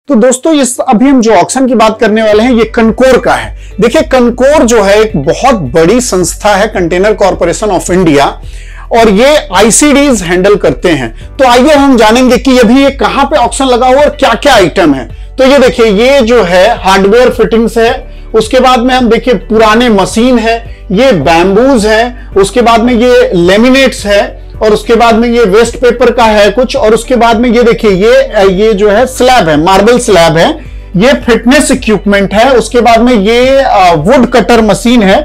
तो दोस्तों इस अभी हम जो ऑक्शन की बात करने वाले हैं ये कनकोर का है। देखिए कनकोर जो है एक बहुत बड़ी संस्था है, कंटेनर कॉर्पोरेशन ऑफ इंडिया, और ये आईसीडीज हैंडल करते हैं। तो आइए हम जानेंगे कि अभी ये कहां पे ऑक्शन लगा हुआ और क्या क्या आइटम है। तो ये देखिए ये जो है हार्डवेयर फिटिंग्स है, उसके बाद में हम देखिए पुराने मशीन है, ये बैम्बूज है, उसके बाद में ये लेमिनेट्स है, और उसके बाद में ये वेस्ट पेपर का है कुछ, और उसके बाद में ये देखिए ये जो है स्लैब है, मार्बल स्लैब है, ये फिटनेस इक्विपमेंट है, उसके बाद में ये वुड कटर मशीन है।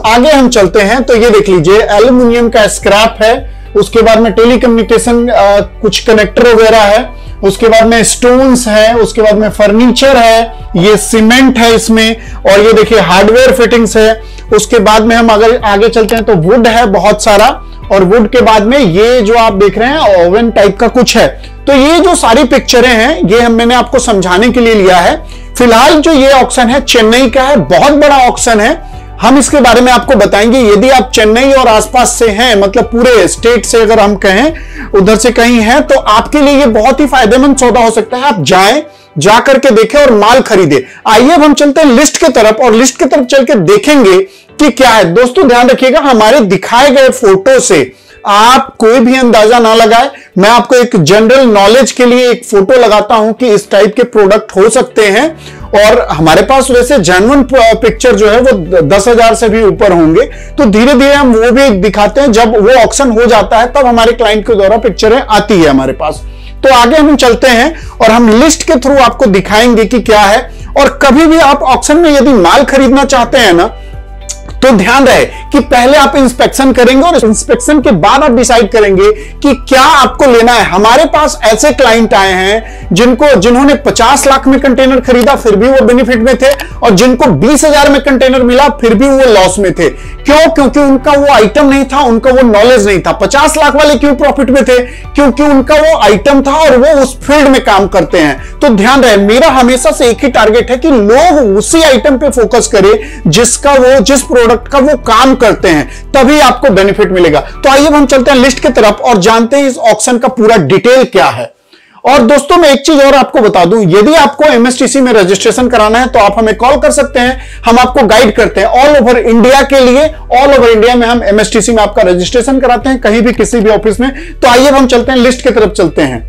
आगे हम चलते हैं तो ये देख लीजिए एल्यूमिनियम का स्क्रैप है, उसके बाद में टेलीकम्युनिकेशन कुछ कनेक्टर वगैरह है, उसके बाद में स्टोन्स है, उसके बाद में फर्नीचर है, ये सीमेंट है इसमें, और ये देखिए हार्डवेयर फिटिंग्स है। उसके बाद में हम अगर आगे चलते हैं तो वुड है बहुत सारा, और वुड के बाद में ये जो आप देख रहे हैं ओवन टाइप का कुछ है। तो ये जो सारी पिक्चरें हैं ये मैंने आपको समझाने के लिए लिया है। फिलहाल जो ये ऑक्शन है चेन्नई का है, बहुत बड़ा ऑक्शन है, हम इसके बारे में आपको बताएंगे। यदि आप चेन्नई और आसपास से हैं, मतलब पूरे स्टेट से अगर हम कहें उधर से कहीं हैं, तो आपके लिए ये बहुत ही फायदेमंद सौदा हो सकता है। आप जाएं, जा करके देखें और माल खरीदे। आइए अब हम चलते हैं लिस्ट की तरफ, और लिस्ट की तरफ चल के देखेंगे कि क्या है। दोस्तों ध्यान रखिएगा, हमारे दिखाए गए फोटो से आप कोई भी अंदाजा ना लगाए। मैं आपको एक जनरल नॉलेज के लिए एक फोटो लगाता हूं कि इस टाइप के प्रोडक्ट हो सकते हैं, और हमारे पास वैसे जेन्युइन पिक्चर जो है वो 10,000 से भी ऊपर होंगे। तो धीरे धीरे हम वो भी दिखाते हैं, जब वो ऑक्शन हो जाता है तब हमारे क्लाइंट के द्वारा पिक्चरें आती है हमारे पास। तो आगे हम चलते हैं और हम लिस्ट के थ्रू आपको दिखाएंगे कि क्या है। और कभी भी आप ऑक्शन में यदि माल खरीदना चाहते हैं ना, तो ध्यान रहे कि पहले आप इंस्पेक्शन करेंगे, और इंस्पेक्शन के बाद आप डिसाइड करेंगे कि क्या आपको लेना है। हमारे पास ऐसे क्लाइंट आए हैं जिन्होंने 50 लाख में कंटेनर खरीदा फिर भी वो बेनिफिट में थे, और जिनको 20,000 में कंटेनर मिला फिर भी वो लॉस में थे। क्यों? क्योंकि उनका वो आइटम नहीं था, उनका वो नॉलेज नहीं था। 50 लाख वाले क्यों प्रॉफिट में थे? क्योंकि उनका वो आइटम था और वो उस फील्ड में काम करते हैं। तो ध्यान रहे, मेरा हमेशा से एक ही टारगेट है कि लोग उसी आइटम पे फोकस करें जिस प्रोडक्ट का वो काम करते हैं, तभी आपको बेनिफिट मिलेगा। तो आइए हम चलते हैं लिस्ट की तरफ और जानते हैं इस ऑक्शन का पूरा डिटेल क्या है। और दोस्तों मैं एक चीज और आपको बता दूं, यदि आपको एमएसटीसी में रजिस्ट्रेशन कराना है तो आप हमें कॉल कर सकते हैं, हम आपको गाइड करते हैं ऑल ओवर इंडिया के लिए। ऑल ओवर इंडिया में हम एमएसटीसी में आपका रजिस्ट्रेशन कराते हैं, कहीं भी किसी भी ऑफिस में। तो आइए हम चलते हैं लिस्ट की तरफ चलते हैं।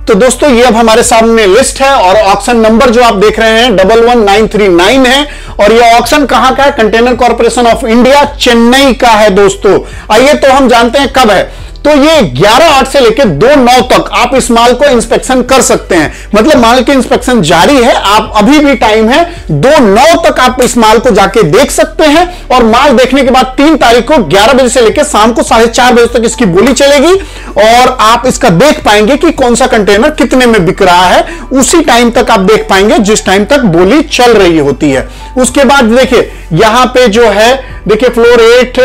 तो दोस्तों ये अब हमारे सामने लिस्ट है, और ऑक्शन नंबर जो आप देख रहे हैं 11939 है, और ये ऑक्शन कहां का है? Container corporation of India Chennai का है दोस्तों। आइए तो हम जानते हैं कब है। तो ये 11/8 से लेकर 2/9 तक आप इस माल को इंस्पेक्शन कर सकते हैं। मतलब माल की इंस्पेक्शन जारी है, आप अभी भी टाइम है, 2/9 तक आप इस माल को जाके देख सकते हैं। और माल देखने के बाद 3 तारीख को 11 बजे से लेकर शाम को 4:30 बजे तक इसकी बोली चलेगी, और आप इसका देख पाएंगे कि कौन सा कंटेनर कितने में बिक रहा है। उसी टाइम तक आप देख पाएंगे जिस टाइम तक बोली चल रही होती है। उसके बाद देखिए यहां पे जो है, देखिए floor 8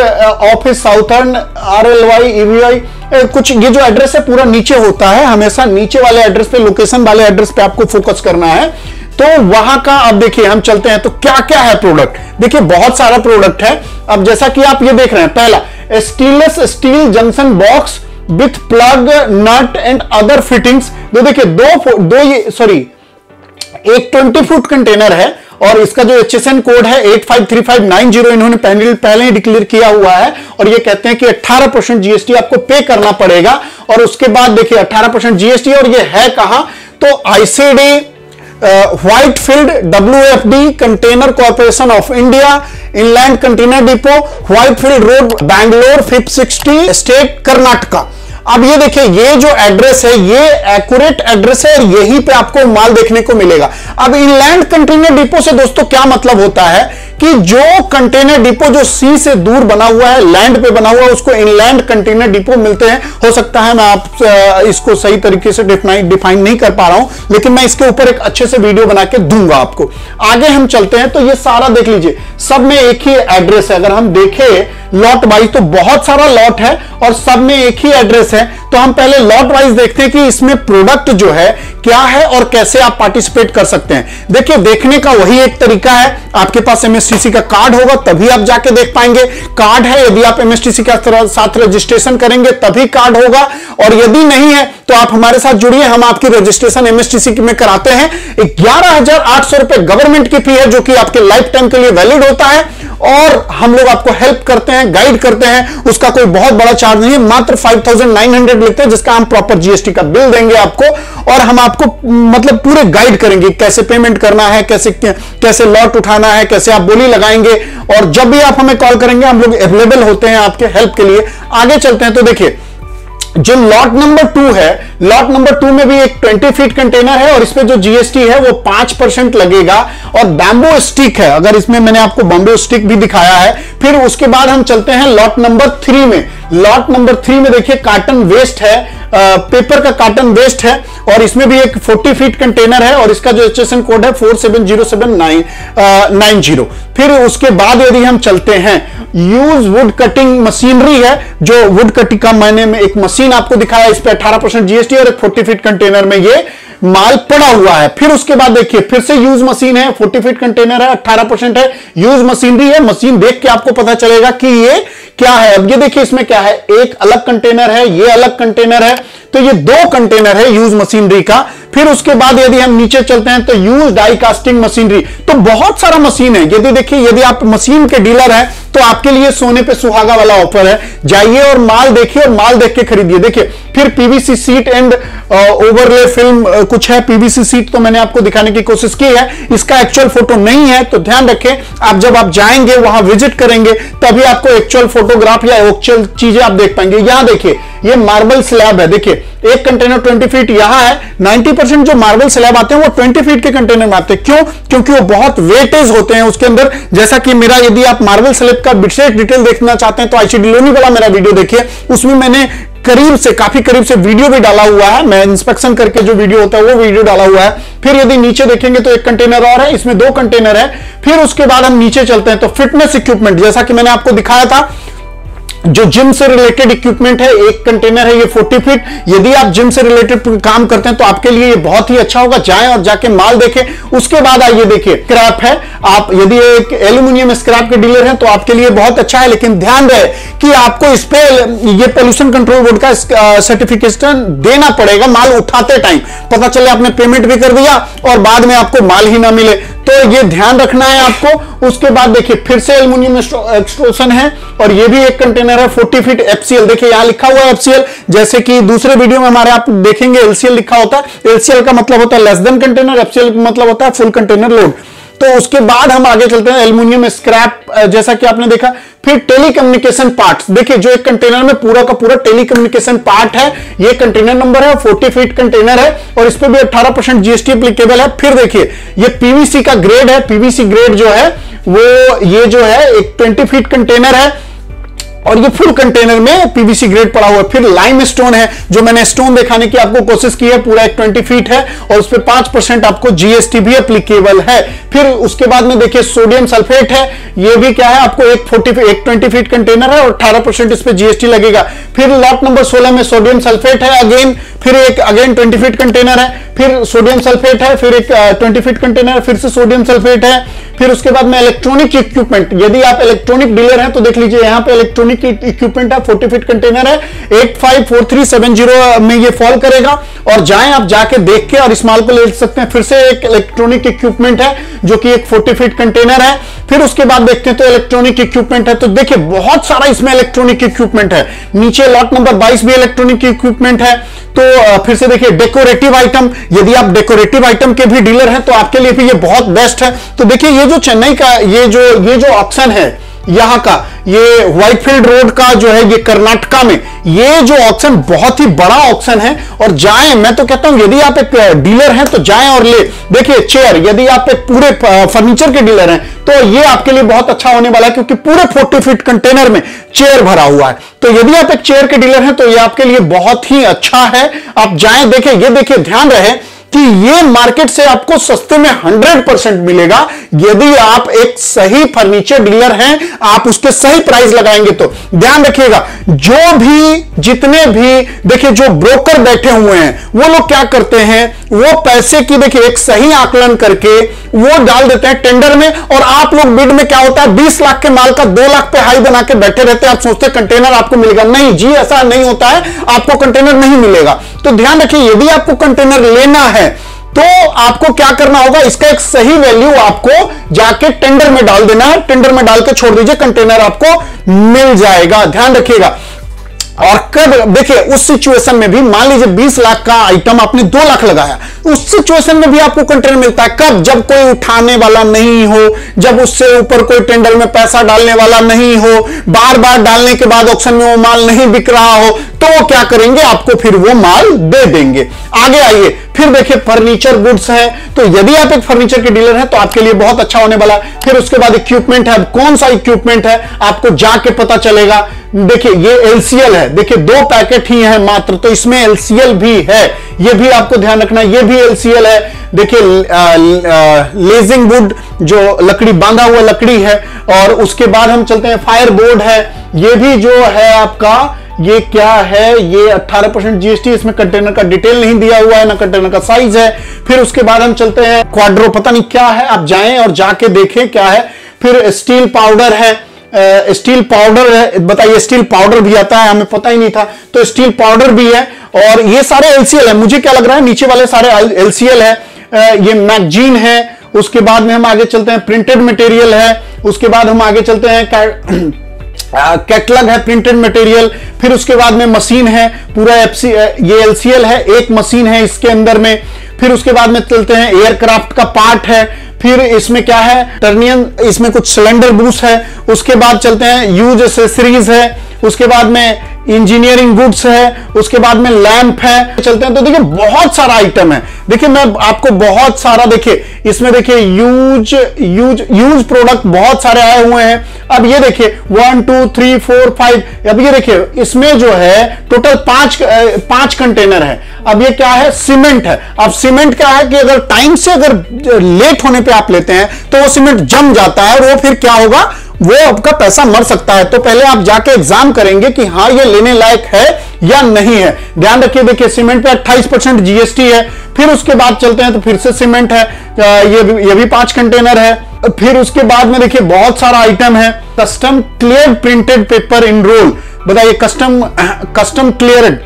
office southern RLY EVI कुछ, ये जो एड्रेस है पूरा नीचे होता है। हमेशा नीचे वाले एड्रेस पे, लोकेशन वाले एड्रेस पे आपको फोकस करना है। तो वहां का अब देखिए हम चलते हैं तो क्या क्या है प्रोडक्ट। देखिए बहुत सारा प्रोडक्ट है। अब जैसा कि आप ये देख रहे हैं, पहला stainless steel junction box with plug nut and other fittings. तो देखिए एक 20 फुट कंटेनर है, और इसका जो HSN कोड है 853590 इन्होंने पहले ही डिक्लेयर किया हुआ है, और ये कहते हैं कि 18% GST आपको पे करना पड़ेगा। और उसके बाद देखिए 18% GST, और ये है कहां? तो ICD Whitefield WFD container corporation of India, inland container depot, Whitefield road, Bangalore, 560 state, Karnataka. अब ये देखिए ये जो एड्रेस है ये एक्यूरेट एड्रेस है, और यहीं पे आपको माल देखने को मिलेगा। अब इनलैंड कंटेनर डिपो से दोस्तों क्या मतलब होता है कि जो कंटेनर डिपो जो सी से दूर बना हुआ है, लैंड पे बना हुआ है, उसको इनलैंड कंटेनर डिपो मिलते हैं। हो सकता है मैं आप इसको सही तरीके से डिफाइन नहीं कर पा रहा हूं, लेकिन मैं इसके ऊपर एक अच्छे से वीडियो बना के दूंगा आपको। आगे हम चलते हैं तो ये सारा देख लीजिए, सब में एक ही एड्रेस है। अगर हम देखें लॉट वाइज, तो बहुत सारा लॉट है और सब में एक ही एड्रेस है। तो हम पहले लॉट वाइज देखते हैं कि इसमें प्रोडक्ट जो है क्या है और कैसे आप पार्टिसिपेट कर सकते हैं। देखिए, देखने का वही एक तरीका है, आपके पास एमएसटीसी का कार्ड होगा तभी आप जाके देख पाएंगे। कार्ड है, यदि आप एमएसटीसी के साथ रजिस्ट्रेशन करेंगे तभी कार्ड होगा, और यदि नहीं है तो आप हमारे साथ जुड़िए, हम आपकी रजिस्ट्रेशन एमएसटीसी में कराते हैं। 11,800 रुपए गवर्नमेंट की फी है, जो कि आपके लाइफ टाइम के लिए वैलिड होता है, और हम लोग आपको हेल्प करते हैं, गाइड करते हैं। उसका कोई बहुत बड़ा चार्ज नहीं है, मात्र 5,900 लेते हैं, जिसका हम प्रॉपर जीएसटी का बिल देंगे आपको, और हम आपको मतलब पूरे गाइड करेंगे कैसे पेमेंट करना है, कैसे लॉट उठाना है, कैसे आप बोली लगाएंगे। और जब भी आप हमें कॉल करेंगे हम लोग अवेलेबल होते हैं आपके हेल्प के लिए। आगे चलते हैं तो देखिए, जो लॉट नंबर 2 है, लॉट नंबर 2 में भी एक 20 फीट कंटेनर है और इस पे जो जीएसटी है वो 5% लगेगा, और बैम्बू स्टिक है, अगर इसमें मैंने आपको बैम्बू स्टिक भी दिखाया है। फिर उसके बाद हम चलते हैं लॉट नंबर 3 में। लॉट नंबर 3 में देखिए कार्टन वेस्ट है, पेपर का कार्टन वेस्ट है, और इसमें भी एक 40 फीट कंटेनर है, और इसका जो एचएसएन कोड है 470790। फिर उसके बाद यदि हम चलते हैं, यूज वुड कटिंग मशीनरी है, जो वुड कटिंग का मैंने में एक मशीन आपको दिखाया, इस पे 18% जीएसटी, और एक 40 फीट कंटेनर में ये माल पड़ा हुआ है। फिर उसके बाद देखिए, फिर से यूज मशीन है, 40 फीट कंटेनर है, 18% है, यूज मशीनरी है। मशीन देख के आपको पता चलेगा कि ये क्या है। अब ये देखिए इसमें क्या है, एक अलग कंटेनर है, ये अलग कंटेनर है, तो ये 2 कंटेनर है यूज मशीनरी का। फिर उसके बाद यदि हम नीचे चलते हैं तो यूज डाई कास्टिंग मशीनरी, तो बहुत सारा मशीन है। यदि देखिए, यदि आप मशीन के डीलर हैं तो आपके लिए सोने पे सुहागा वाला ऑफर है, जाइए और माल देखिए और माल देख के खरीदिए। देखिए, फिर PVC seat and overlay film कुछ है, पीवीसी सीट तो मैंने आपको दिखाने की कोशिश की है, इसका एक्चुअल फोटो नहीं है, तो ध्यान रखें, आप जब आप जाएंगे वहां विजिट करेंगे तभी आपको एक्चुअल फोटोग्राफ या एक्चुअल चीजें आप देख पाएंगे। यहां देखिए, ये मार्बल स्लैब है, देखिए एक कंटेनर 20 फीट यहां है। 90% जो मार्बल स्लैब आते हैं वो 20 फीट के कंटेनर में आते हैं। क्यों? क्योंकि वो बहुत वेटेज होते हैं उसके अंदर। जैसा कि मेरा, यदि आप मार्बल स्लैब का विशेष डिटेल देखना चाहते हैं तो आईसीडी लोनी वाला मेरा वीडियो देखिए, उसमें मैंने काफी करीब से वीडियो भी डाला हुआ है, मैं इंस्पेक्शन करके जो वीडियो होता है वो वीडियो डाला हुआ है। फिर यदि नीचे देखेंगे तो एक कंटेनर और है, इसमें 2 कंटेनर है। फिर उसके बाद हम नीचे चलते हैं तो फिटनेस इक्विपमेंट, जैसा कि मैंने आपको दिखाया था, जो जिम से रिलेटेड इक्विपमेंट है, एक कंटेनर है ये 40 फीट। यदि आप जिम से रिलेटेड काम करते हैं तो आपके लिए ये बहुत ही अच्छा होगा, जाएं और जाके माल देखें। उसके बाद आइए देखिए, स्क्रैप है, आप यदि एक एल्यूमिनियम स्क्रैप के डीलर हैं तो आपके लिए बहुत अच्छा है, लेकिन ध्यान रहे कि आपको इस पे ये पोल्यूशन कंट्रोल बोर्ड का सर्टिफिकेशन देना पड़ेगा माल उठाते टाइम। पता चले आपने पेमेंट भी कर दिया और बाद में आपको माल ही ना मिले, तो ये ध्यान रखना है आपको। उसके बाद देखिए, फिर से एल्यूमिनियम एक्सट्रूशन है, और ये भी एक कंटेनर है 40 फीट एफसीएल। देखिए यहां लिखा हुआ है एफसीएल, जैसे कि दूसरे वीडियो में हमारे आप देखेंगे एलसीएल लिखा होता है। एलसीएल का मतलब होता है लेस देन कंटेनर, एफसीएल का मतलब होता है फुल कंटेनर लोड। तो उसके बाद हम आगे चलते हैं, एल्यूमिनियम स्क्रैप, जैसा कि आपने देखा। फिर टेलीकम्युनिकेशन पार्ट्स, देखिए जो एक कंटेनर में पूरा का पूरा टेलीकम्युनिकेशन पार्ट है, ये कंटेनर नंबर है, 40 फीट कंटेनर है, और इस पे भी 18% जीएसटी एप्लीकेबल है। फिर देखिए, ये पीवीसी का ग्रेड है, पीवीसी ग्रेड जो है वो ये जो है एक 20 फीट कंटेनर है, और ये फुल कंटेनर में पीवीसी ग्रेड पड़ा हुआ है। फिर लाइम स्टोन है, जो मैंने स्टोन दिखाने की आपको कोशिश की है, पूरा एक 20 फीट है, और उस पर 5% आपको जीएसटी भी एप्लीकेबल है। फिर उसके बाद में देखिए सोडियम सल्फेट है, ये भी क्या है, आपको एक 20 फीट कंटेनर है और 18% इस पे जीएसटी लगेगा। फिर लॉट नंबर 16 में सोडियम सल्फेट है अगेन, फिर एक अगेन 20 फीट कंटेनर है, फिर सोडियम सल्फेट है, फिर एक 20 फीट कंटेनर, फिर से सोडियम सल्फेट है। फिर उसके बाद में इलेक्ट्रॉनिक इक्विपमेंट, यदि आप इलेक्ट्रॉनिक डीलर हैं तो देख लीजिए, यहां पे इलेक्ट्रॉनिक इक्विपमेंट है, 40 फीट कंटेनर है, 854370 में ये फॉल करेगा, और जाएं आप जाके देख के और इस माल को ले सकते हैं। फिर से एक इलेक्ट्रॉनिक इक्विपमेंट है जो कि एक 40 फीट कंटेनर है। फिर उसके बाद देखते हैं तो इलेक्ट्रॉनिक इक्विपमेंट है, तो देखिए बहुत सारा इसमें इलेक्ट्रॉनिक इक्विपमेंट है। नीचे लॉट नंबर 22 भी इलेक्ट्रॉनिक इक्विपमेंट है। तो फिर से देखिए डेकोरेटिव आइटम, यदि आप डेकोरेटिव आइटम के भी डीलर हैं तो आपके लिए भी ये बहुत बेस्ट है। तो देखिए ये जो चेन्नई का ये जो ऑक्शन है यहां का, ये व्हाइटफील्ड रोड का जो है, ये कर्नाटका में ये जो ऑक्शन बहुत ही बड़ा ऑक्शन है, और जाएं, मैं तो कहता हूं यदि आप एक डीलर हैं तो जाएं और ले। देखिए चेयर, यदि आप एक पूरे फर्नीचर के डीलर हैं तो ये आपके लिए बहुत अच्छा होने वाला है, क्योंकि पूरे 40 फीट कंटेनर में चेयर भरा हुआ है। तो यदि आप एक चेयर के डीलर हैं तो ये आपके लिए बहुत ही अच्छा है, आप जाएं देखें। ये देखिए, ध्यान रहे कि ये मार्केट से आपको सस्ते में 100% मिलेगा यदि आप एक सही फर्नीचर डीलर हैं, आप उसके सही प्राइस लगाएंगे तो। ध्यान रखिएगा, जो भी जितने भी देखिए जो ब्रोकर बैठे हुए हैं वो लोग क्या करते हैं, वो पैसे की देखिए एक सही आकलन करके वो डाल देते हैं टेंडर में, और आप लोग बिड में क्या होता है 20 लाख के माल का 2 लाख पे हाई बना के बैठे रहते हैं। आप सोचते हैं कंटेनर आपको मिलेगा, नहीं जी ऐसा नहीं होता है, आपको कंटेनर नहीं मिलेगा। तो ध्यान रखिए, यदि आपको कंटेनर लेना है तो आपको क्या करना होगा, इसका एक सही वैल्यू आपको जाके टेंडर में डाल देना है, टेंडर में डाल के छोड़ दीजिए, कंटेनर आपको मिल जाएगा। ध्यान रखिएगा। और कब देखिए उस सिचुएशन में भी मान लीजिए 20 लाख का आइटम आपने 2 लाख लगाया, उस सिचुएशन में भी आपको कंटेनर मिलता है कब, जब कोई उठाने वाला नहीं हो, जब उससे ऊपर कोई टेंडर में पैसा डालने वाला नहीं हो, बार बार डालने के बाद ऑक्शन में वो माल नहीं बिक रहा हो, तो वो क्या करेंगे, आपको फिर वो माल दे देंगे। आगे आइए, फिर देखिए फर्नीचर गुड्स है, तो यदि आप एक फर्नीचर के डीलर हैं तो आपके लिए बहुत अच्छा होने वाला है। फिर उसके बाद इक्विपमेंट है, कौन सा इक्विपमेंट है आपको जाके पता चलेगा। देखिए ये LCL है, देखिए 2 पैकेट ही है मात्र, तो इसमें LCL भी है, ये भी आपको ध्यान रखना, ये भी LCL है। देखिए लेजिंग वुड जो लकड़ी बांधा हुआ लकड़ी है, और उसके बाद हम चलते हैं फायर बोर्ड है, ये भी जो है आपका ये क्या है, ये 18% GST, इसमें कंटेनर का डिटेल नहीं दिया हुआ है, ना कंटेनर का साइज है। फिर उसके बाद हम चलते हैं क्वाड्रो, पता नहीं क्या है, आप जाएं और जाके देखें क्या है। फिर स्टील पाउडर है, स्टील पाउडर है, बताइए स्टील पाउडर भी आता है, हमें पता ही नहीं था, तो स्टील पाउडर भी है। और ये सारे LCL है, मुझे क्या लग रहा है नीचे वाले सारे LCL है। ये मैगजीन है, उसके बाद में हम आगे चलते हैं प्रिंटेड मटेरियल है, उसके बाद हम आगे चलते हैं कैटलॉग है प्रिंटेड मटेरियल। फिर उसके बाद में मशीन है, पूरा ये LCL है, एक मशीन है इसके अंदर में। फिर उसके बाद में चलते हैं एयरक्राफ्ट का पार्ट है, फिर इसमें क्या है टर्नियन, इसमें कुछ सिलेंडर बूस है। उसके बाद चलते हैं यूज एसेसरीज है, उसके बाद में इंजीनियरिंग गुड्स है, उसके बाद में लैंप है। चलते हैं तो देखिए बहुत सारा आइटम है, देखिए मैं आपको बहुत सारा, देखिए इसमें देखिए यूज प्रोडक्ट बहुत सारे आए हुए हैं। अब ये देखिए 1 2 3 4 5, अब ये देखिए इसमें जो है टोटल 5 कंटेनर है। अब ये क्या है, सीमेंट है। अब सीमेंट क्या है कि अगर टाइम से अगर लेट होने पे आप लेते हैं तो वो सीमेंट जम जाता है, और वो फिर क्या होगा, वो आपका पैसा मर सकता है। तो पहले आप जाके एग्जाम करेंगे कि हाँ ये लेने लायक है या नहीं है। ध्यान रखिए, देखिए सीमेंट पे 28% GST है। फिर उसके बाद चलते हैं तो फिर से सीमेंट है, ये भी 5 कंटेनर है। फिर उसके बाद में देखिए बहुत सारा आइटम है। Custom clear printed paper in roll, बताइए कस्टम क्लियर्ड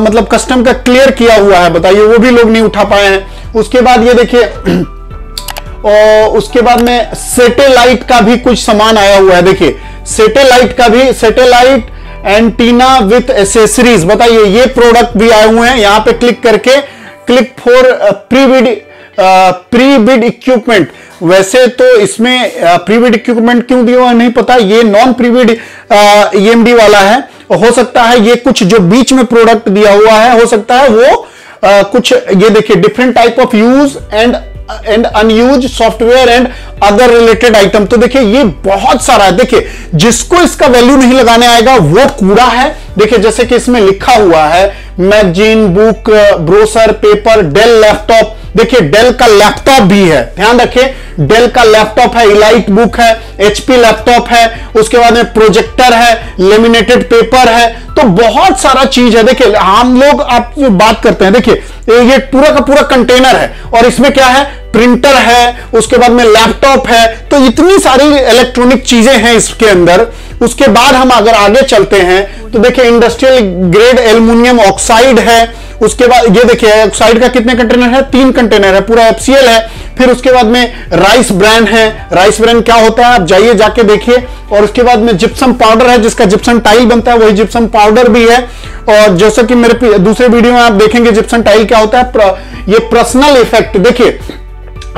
मतलब कस्टम का क्लियर किया हुआ है, बताइए वो भी लोग नहीं उठा पाए हैं। उसके बाद ये देखिए और उसके बाद में सैटेलाइट का भी कुछ सामान आया हुआ है। देखिए सैटेलाइट का भी, सैटेलाइट एंटीना विथ एसेसरीज, बताइए ये प्रोडक्ट भी आए हुए हैं। यहां पे क्लिक करके click for pre bid equipment, वैसे तो इसमें प्री बिड इक्विपमेंट क्यों दिया हुआ नहीं पता, ये नॉन प्री बिड EMD वाला है। हो सकता है ये कुछ जो बीच में प्रोडक्ट दिया हुआ है, हो सकता है वो कुछ, ये देखिए different type of use and unused software and other related item. तो देखिए ये बहुत सारा है। देखिए जिसको इसका वैल्यू नहीं लगाने आएगा वो कूड़ा है। देखिए जैसे कि इसमें लिखा हुआ है magazine, book, brochure, paper, Dell laptop. देखिए डेल का लैपटॉप भी है, ध्यान रखिए डेल का लैपटॉप है, इलाइट बुक है, HP लैपटॉप है, उसके बाद में प्रोजेक्टर है, लेमिनेटेड पेपर है। तो बहुत सारा चीज है। देखिए हम लोग आप जो बात करते हैं, देखिए ये पूरा का पूरा कंटेनर है, और इसमें क्या है, प्रिंटर है, उसके बाद में लैपटॉप है। तो इतनी सारी इलेक्ट्रॉनिक चीजें हैं इसके अंदर। उसके बाद हम अगर आगे चलते हैं तो देखिए इंडस्ट्रियल ग्रेड एल्युमिनियम ऑक्साइड है। उसके बाद ये देखिए ऑक्साइड का कितने कंटेनर है, 3 कंटेनर है, पूरा FCL है। फिर उसके बाद में राइस ब्रांड है। राइस ब्रांड क्या होता है आप जाइए जाके देखिए। और उसके बाद में जिप्सम पाउडर है, जिसका जिप्सम टाइल बनता है, वही जिप्सम पाउडर भी है। और जैसा कि मेरे दूसरे वीडियो में आप देखेंगे जिप्सम टाइल क्या होता है, ये पर्सनल इफेक्ट। देखिए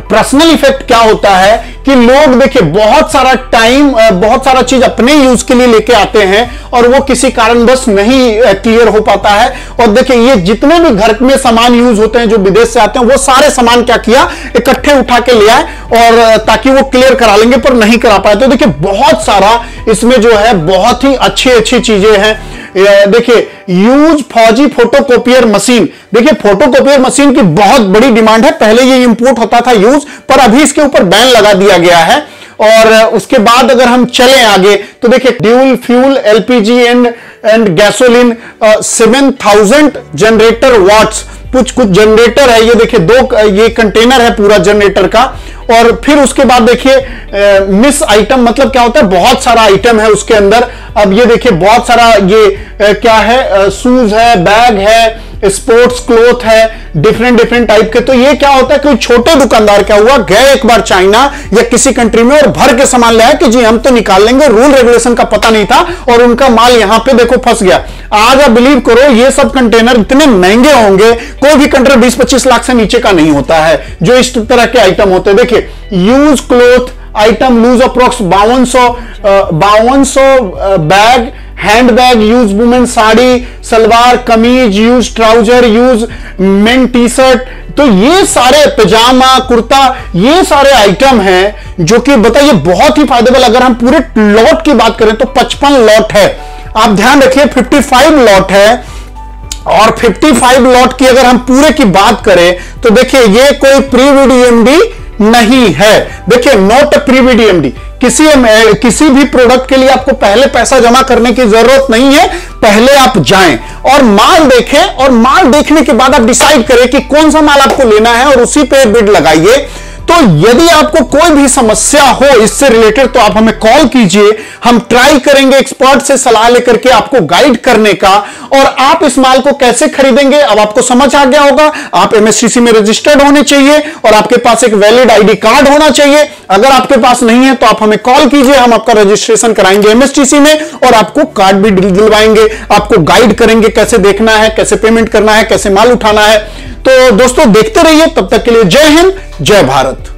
पर्सनल इफेक्ट क्या होता है कि लोग देखिए बहुत सारा टाइम, बहुत सारा चीज अपने यूज के लिए लेके आते हैं, और वो किसी कारणवश नहीं क्लियर हो पाता है। और देखिए ये जितने भी घर में सामान यूज होते हैं जो विदेश से आते हैं, वो सारे सामान क्या किया, इकट्ठे उठा के ले आए, और ताकि वो क्लियर करा लेंगे, पर नहीं करा पाए। तो देखिए बहुत सारा इसमें जो है बहुत ही अच्छी अच्छी चीजें हैं। देखिए यूज फौजी फोटोकॉपियर मशीन, देखिए फोटोकॉपियर मशीन की बहुत बड़ी डिमांड है। पहले ये इंपोर्ट होता था यूज, पर अभी इसके ऊपर बैन लगा दिया गया है। और उसके बाद अगर हम चलें आगे तो देखिए dual fuel LPG and gasoline 7000 generator watts, कुछ जनरेटर है ये, देखिए ये कंटेनर है पूरा जनरेटर का। और फिर उसके बाद देखिए मिस आइटम, मतलब क्या होता है, बहुत सारा आइटम है उसके अंदर। अब ये देखिए बहुत सारा ये क्या है, शूज है, बैग है, स्पोर्ट्स क्लोथ है, डिफरेंट टाइप के। तो ये क्या होता है, कोई छोटे दुकानदार क्या हुआ, गए एक बार चाइना या किसी कंट्री में और भर के सामान लाया कि जी हम तो निकाल लेंगे, रूल रेगुलेशन का पता नहीं था और उनका माल यहां पे देखो फंस गया। आज आप बिलीव करो ये सब कंटेनर इतने महंगे होंगे, कोई भी कंटेनर 20-25 लाख से नीचे का नहीं होता है जो इस तरह के आइटम होते हैं। देखिए use cloth item loose approx 5200 bag, hand bag, use women sari, salwar kameez, use trouser, use men T shirt. तो ये सारे पजामा कुर्ता, ये सारे आइटम हैं जो कि बताइए बहुत ही फायदेबल। अगर हम पूरे लॉट की बात करें तो 55 लॉट है। आप ध्यान रखिए 55 लॉट है। और 55 लॉट की अगर हम पूरे की बात करें तो देखिए ये कोई प्री वीडीएमडी नहीं है। देखिए नॉट प्री वीडीएमडी, किसी भी प्रोडक्ट के लिए आपको पहले पैसा जमा करने की जरूरत नहीं है। पहले आप जाएं और माल देखें, और माल देखने के बाद आप डिसाइड करें कि कौन सा माल आपको लेना है और उसी पे बिड लगाइए। तो यदि आपको कोई भी समस्या हो इससे रिलेटेड तो आप हमें कॉल कीजिए, हम ट्राई करेंगे एक्सपर्ट से सलाह लेकर के आपको गाइड करने का। और आप इस माल को कैसे खरीदेंगे अब आपको समझ आ गया होगा। आप एमएसटीसी में रजिस्टर्ड होने चाहिए और आपके पास एक वैलिड आईडी कार्ड होना चाहिए। अगर आपके पास नहीं है तो आप हमें कॉल कीजिए, हम आपका रजिस्ट्रेशन कराएंगे एमएसटीसी में और आपको कार्ड भी दिलवाएंगे, आपको गाइड करेंगे कैसे देखना है, कैसे पेमेंट करना है, कैसे माल उठाना है। तो दोस्तों देखते रहिए, तब तक के लिए जय हिंद, जय भारत।